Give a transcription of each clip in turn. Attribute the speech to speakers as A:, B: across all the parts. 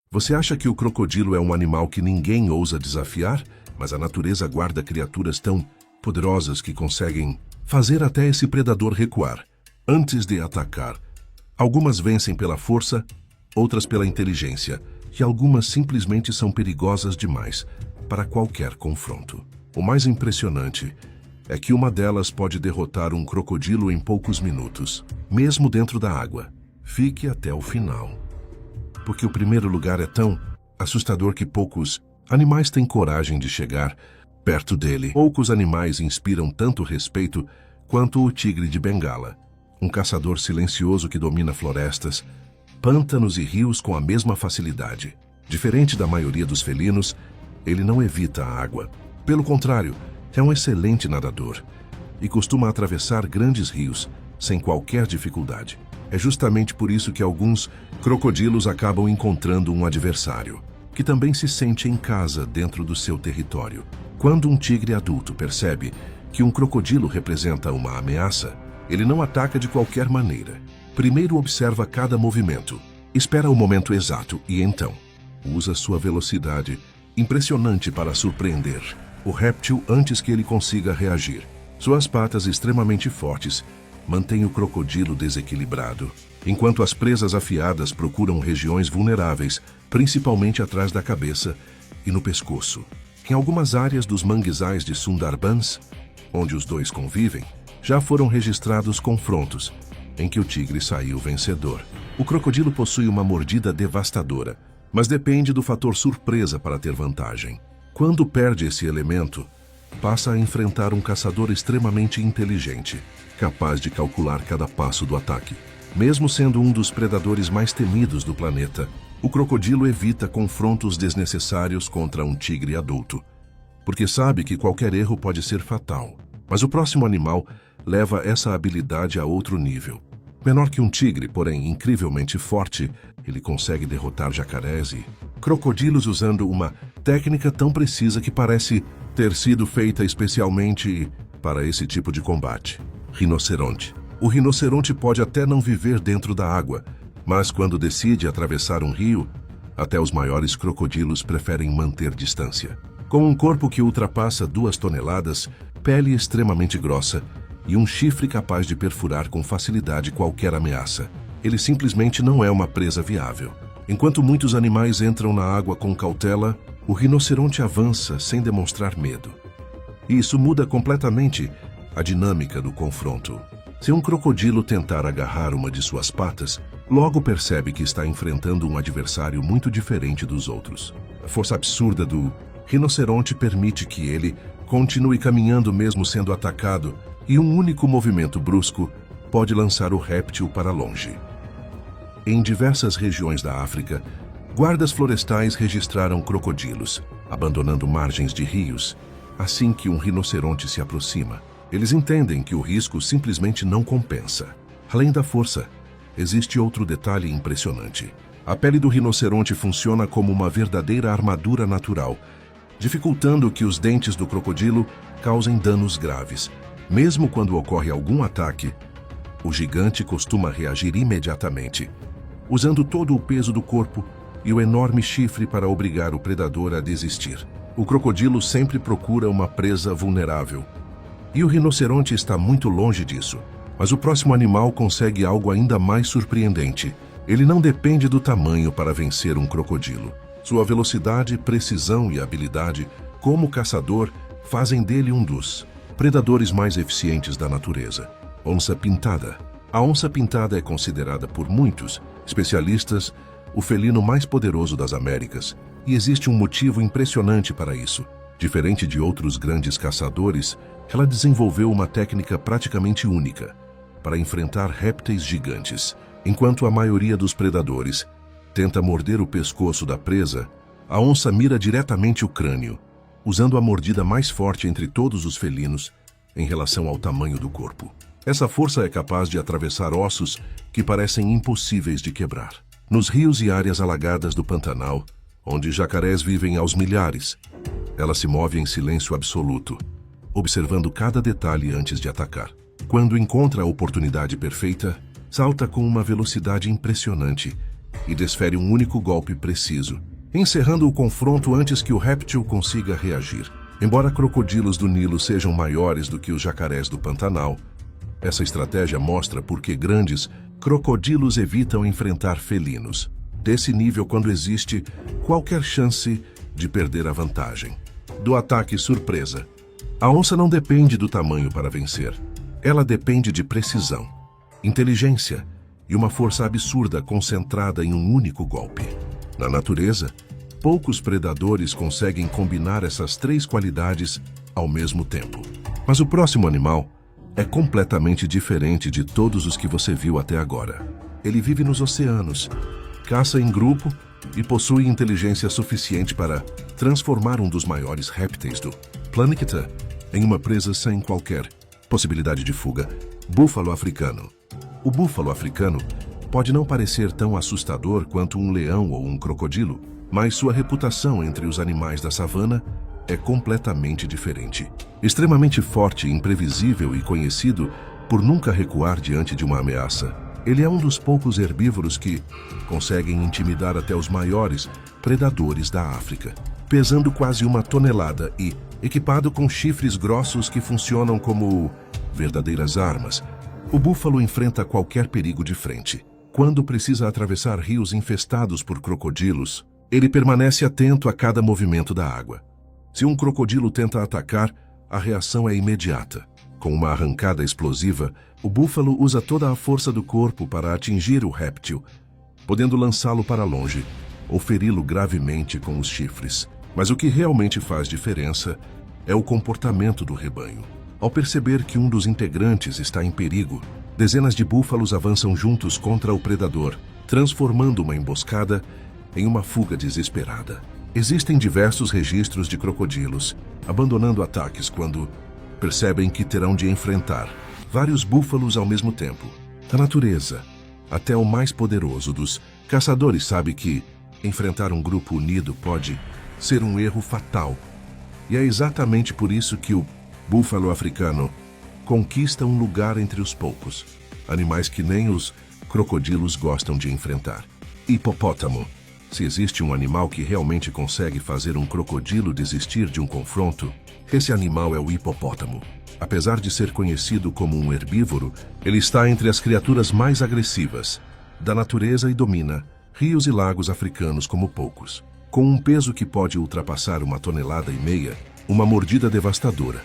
A: Você acha que o crocodilo é um animal que ninguém ousa desafiar? Mas a natureza guarda criaturas tão poderosas que conseguem fazer até esse predador recuar antes de atacar. Algumas vencem pela força, outras pela inteligência, e algumas simplesmente são perigosas demais para qualquer confronto. O mais impressionante é que uma delas pode derrotar um crocodilo em poucos minutos, mesmo dentro da água. Fique até o final, porque o primeiro lugar é tão assustador que poucos animais têm coragem de chegar perto dele. Poucos animais inspiram tanto respeito quanto o tigre de Bengala, um caçador silencioso que domina florestas, pântanos e rios com a mesma facilidade. Diferente da maioria dos felinos, ele não evita a água. Pelo contrário, é um excelente nadador e costuma atravessar grandes rios sem qualquer dificuldade. É justamente por isso que alguns crocodilos acabam encontrando um adversário, que também se sente em casa dentro do seu território. Quando um tigre adulto percebe que um crocodilo representa uma ameaça, ele não ataca de qualquer maneira. Primeiro observa cada movimento, espera o momento exato e então usa sua velocidade impressionante para surpreender o réptil antes que ele consiga reagir. Suas patas extremamente fortes mantêm o crocodilo desequilibrado, enquanto as presas afiadas procuram regiões vulneráveis, principalmente atrás da cabeça e no pescoço. Em algumas áreas dos manguezais de Sundarbans, onde os dois convivem, já foram registrados confrontos em que o tigre saiu vencedor. O crocodilo possui uma mordida devastadora, mas depende do fator surpresa para ter vantagem. Quando perde esse elemento, passa a enfrentar um caçador extremamente inteligente, capaz de calcular cada passo do ataque. Mesmo sendo um dos predadores mais temidos do planeta, o crocodilo evita confrontos desnecessários contra um tigre adulto, porque sabe que qualquer erro pode ser fatal. Mas o próximo animal leva essa habilidade a outro nível. Menor que um tigre, porém incrivelmente forte, ele consegue derrotar jacarés e crocodilos usando uma técnica tão precisa que parece ter sido feita especialmente para esse tipo de combate. Rinoceronte. O rinoceronte pode até não viver dentro da água, mas quando decide atravessar um rio, até os maiores crocodilos preferem manter distância. Com um corpo que ultrapassa 2 toneladas, pele extremamente grossa e um chifre capaz de perfurar com facilidade qualquer ameaça, ele simplesmente não é uma presa viável. Enquanto muitos animais entram na água com cautela, o rinoceronte avança sem demonstrar medo. E isso muda completamente a dinâmica do confronto. Se um crocodilo tentar agarrar uma de suas patas, logo percebe que está enfrentando um adversário muito diferente dos outros. A força absurda do rinoceronte permite que ele continue caminhando mesmo sendo atacado, e um único movimento brusco pode lançar o réptil para longe. Em diversas regiões da África, guardas florestais registraram crocodilos, abandonando margens de rios, assim que um rinoceronte se aproxima. Eles entendem que o risco simplesmente não compensa. Além da força, existe outro detalhe impressionante. A pele do rinoceronte funciona como uma verdadeira armadura natural, dificultando que os dentes do crocodilo causem danos graves. Mesmo quando ocorre algum ataque, o gigante costuma reagir imediatamente, usando todo o peso do corpo e o enorme chifre para obrigar o predador a desistir. O crocodilo sempre procura uma presa vulnerável, e o rinoceronte está muito longe disso. Mas o próximo animal consegue algo ainda mais surpreendente. Ele não depende do tamanho para vencer um crocodilo. Sua velocidade, precisão e habilidade como caçador fazem dele um dos predadores mais eficientes da natureza. Onça-pintada. A onça-pintada é considerada por muitos especialistas o felino mais poderoso das Américas, e existe um motivo impressionante para isso. Diferente de outros grandes caçadores, ela desenvolveu uma técnica praticamente única para enfrentar répteis gigantes. Enquanto a maioria dos predadores tenta morder o pescoço da presa, a onça mira diretamente o crânio, usando a mordida mais forte entre todos os felinos em relação ao tamanho do corpo. Essa força é capaz de atravessar ossos que parecem impossíveis de quebrar. Nos rios e áreas alagadas do Pantanal, onde jacarés vivem aos milhares, ela se move em silêncio absoluto, observando cada detalhe antes de atacar. Quando encontra a oportunidade perfeita, salta com uma velocidade impressionante e desfere um único golpe preciso, encerrando o confronto antes que o réptil consiga reagir. Embora crocodilos do Nilo sejam maiores do que os jacarés do Pantanal, essa estratégia mostra por que grandes crocodilos evitam enfrentar felinos desse nível quando existe qualquer chance de perder a vantagem. Do ataque surpresa. A onça não depende do tamanho para vencer. Ela depende de precisão, inteligência e uma força absurda concentrada em um único golpe. Na natureza, poucos predadores conseguem combinar essas três qualidades ao mesmo tempo. Mas o próximo animal é completamente diferente de todos os que você viu até agora. Ele vive nos oceanos, caça em grupo e possui inteligência suficiente para transformar um dos maiores répteis do planeta em uma presa sem qualquer possibilidade de fuga. Búfalo africano. O búfalo africano pode não parecer tão assustador quanto um leão ou um crocodilo, mas sua reputação entre os animais da savana é completamente diferente. Extremamente forte, imprevisível e conhecido por nunca recuar diante de uma ameaça, ele é um dos poucos herbívoros que conseguem intimidar até os maiores predadores da África. Pesando quase 1 tonelada e equipado com chifres grossos que funcionam como verdadeiras armas, o búfalo enfrenta qualquer perigo de frente. Quando precisa atravessar rios infestados por crocodilos, ele permanece atento a cada movimento da água. Se um crocodilo tenta atacar, a reação é imediata. Com uma arrancada explosiva, o búfalo usa toda a força do corpo para atingir o réptil, podendo lançá-lo para longe ou feri-lo gravemente com os chifres. Mas o que realmente faz diferença é o comportamento do rebanho. Ao perceber que um dos integrantes está em perigo, dezenas de búfalos avançam juntos contra o predador, transformando uma emboscada em uma fuga desesperada. Existem diversos registros de crocodilos abandonando ataques quando percebem que terão de enfrentar vários búfalos ao mesmo tempo. A natureza, até o mais poderoso dos caçadores, sabe que enfrentar um grupo unido pode ser um erro fatal. E é exatamente por isso que o búfalo africano conquista um lugar entre os poucos animais que nem os crocodilos gostam de enfrentar. Hipopótamo. Se existe um animal que realmente consegue fazer um crocodilo desistir de um confronto, esse animal é o hipopótamo. Apesar de ser conhecido como um herbívoro, ele está entre as criaturas mais agressivas da natureza e domina rios e lagos africanos como poucos. Com um peso que pode ultrapassar 1,5 toneladas, uma mordida devastadora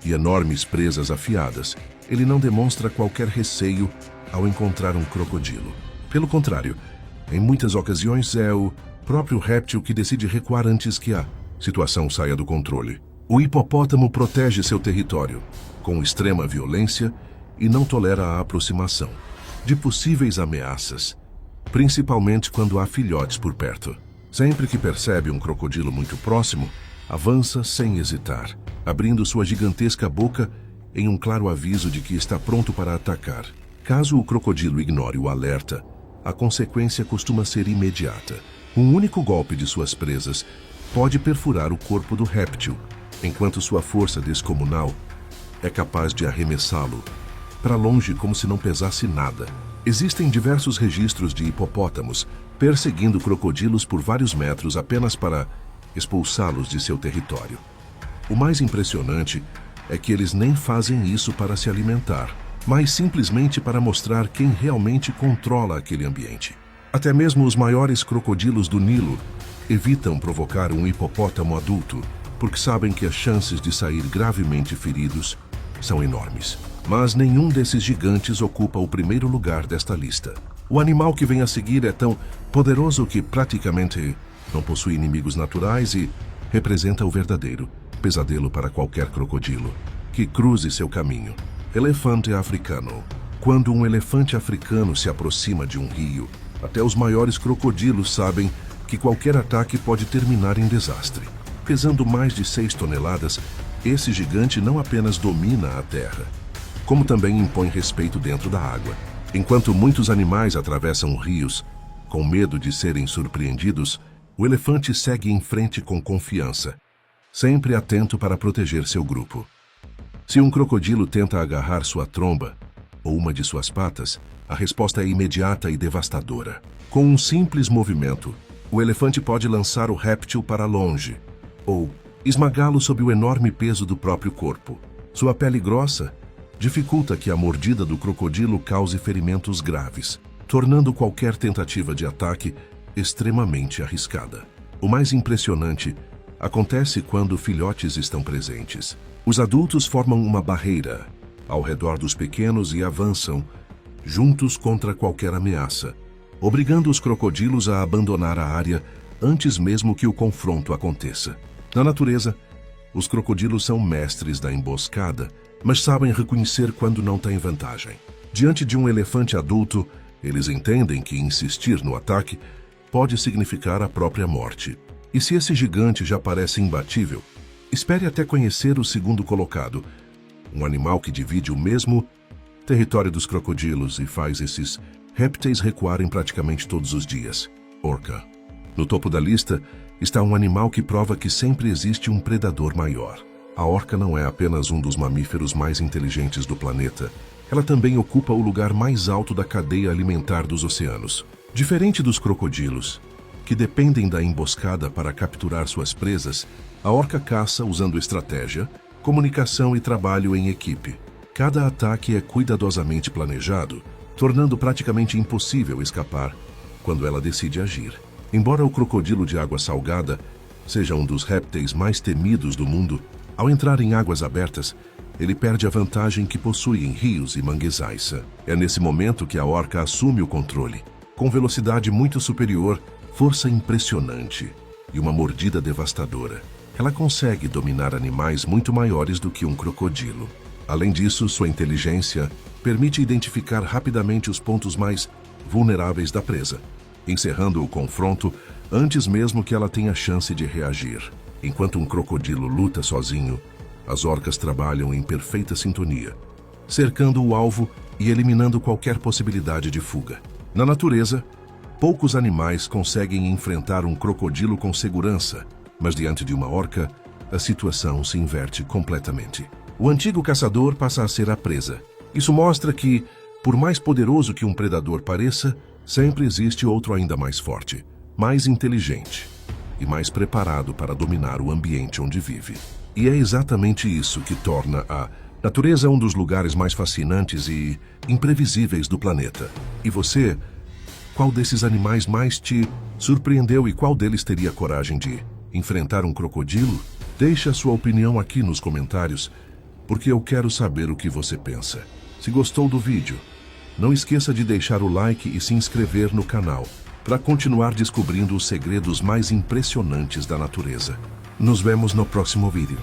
A: e enormes presas afiadas, ele não demonstra qualquer receio ao encontrar um crocodilo. Pelo contrário, em muitas ocasiões é o próprio réptil que decide recuar antes que a situação saia do controle. O hipopótamo protege seu território com extrema violência e não tolera a aproximação de possíveis ameaças, principalmente quando há filhotes por perto. Sempre que percebe um crocodilo muito próximo, avança sem hesitar, abrindo sua gigantesca boca em um claro aviso de que está pronto para atacar. Caso o crocodilo ignore o alerta, a consequência costuma ser imediata. Um único golpe de suas presas pode perfurar o corpo do réptil, enquanto sua força descomunal é capaz de arremessá-lo para longe como se não pesasse nada. Existem diversos registros de hipopótamos perseguindo crocodilos por vários metros apenas para expulsá-los de seu território. O mais impressionante é que eles nem fazem isso para se alimentar, mas simplesmente para mostrar quem realmente controla aquele ambiente. Até mesmo os maiores crocodilos do Nilo evitam provocar um hipopótamo adulto, porque sabem que as chances de sair gravemente feridos são enormes. Mas nenhum desses gigantes ocupa o primeiro lugar desta lista. O animal que vem a seguir é tão poderoso que praticamente não possui inimigos naturais e representa o verdadeiro pesadelo para qualquer crocodilo que cruze seu caminho. Elefante africano. Quando um elefante africano se aproxima de um rio, até os maiores crocodilos sabem que qualquer ataque pode terminar em desastre. Pesando mais de 6 toneladas, esse gigante não apenas domina a terra, como também impõe respeito dentro da água. Enquanto muitos animais atravessam rios com medo de serem surpreendidos, o elefante segue em frente com confiança, sempre atento para proteger seu grupo. Se um crocodilo tenta agarrar sua tromba, ou uma de suas patas, a resposta é imediata e devastadora. Com um simples movimento, o elefante pode lançar o réptil para longe, ou esmagá-lo sob o enorme peso do próprio corpo. Sua pele grossa dificulta que a mordida do crocodilo cause ferimentos graves, tornando qualquer tentativa de ataque extremamente arriscada. O mais impressionante acontece quando filhotes estão presentes. Os adultos formam uma barreira ao redor dos pequenos e avançam juntos contra qualquer ameaça, obrigando os crocodilos a abandonar a área antes mesmo que o confronto aconteça. Na natureza, os crocodilos são mestres da emboscada, mas sabem reconhecer quando não têm vantagem. Diante de um elefante adulto, eles entendem que insistir no ataque pode significar a própria morte. E se esse gigante já parece imbatível, espere até conhecer o segundo colocado, um animal que divide o mesmo território dos crocodilos e faz esses répteis recuarem praticamente todos os dias: orca. No topo da lista está um animal que prova que sempre existe um predador maior. A orca não é apenas um dos mamíferos mais inteligentes do planeta, ela também ocupa o lugar mais alto da cadeia alimentar dos oceanos. Diferente dos crocodilos, que dependem da emboscada para capturar suas presas, a orca caça usando estratégia, comunicação e trabalho em equipe. Cada ataque é cuidadosamente planejado, tornando praticamente impossível escapar quando ela decide agir. Embora o crocodilo de água salgada seja um dos répteis mais temidos do mundo, ao entrar em águas abertas, ele perde a vantagem que possui em rios e manguezais. É nesse momento que a orca assume o controle. Com velocidade muito superior, força impressionante e uma mordida devastadora, ela consegue dominar animais muito maiores do que um crocodilo. Além disso, sua inteligência permite identificar rapidamente os pontos mais vulneráveis da presa, encerrando o confronto antes mesmo que ela tenha chance de reagir. Enquanto um crocodilo luta sozinho, as orcas trabalham em perfeita sintonia, cercando o alvo e eliminando qualquer possibilidade de fuga. Na natureza, poucos animais conseguem enfrentar um crocodilo com segurança, mas diante de uma orca, a situação se inverte completamente. O antigo caçador passa a ser a presa. Isso mostra que, por mais poderoso que um predador pareça, sempre existe outro ainda mais forte, mais inteligente e mais preparado para dominar o ambiente onde vive. E é exatamente isso que torna a natureza um dos lugares mais fascinantes e imprevisíveis do planeta. E você, qual desses animais mais te surpreendeu e qual deles teria coragem de enfrentar um crocodilo? Deixe a sua opinião aqui nos comentários, porque eu quero saber o que você pensa. Se gostou do vídeo, não esqueça de deixar o like e se inscrever no canal para continuar descobrindo os segredos mais impressionantes da natureza. Nos vemos no próximo vídeo.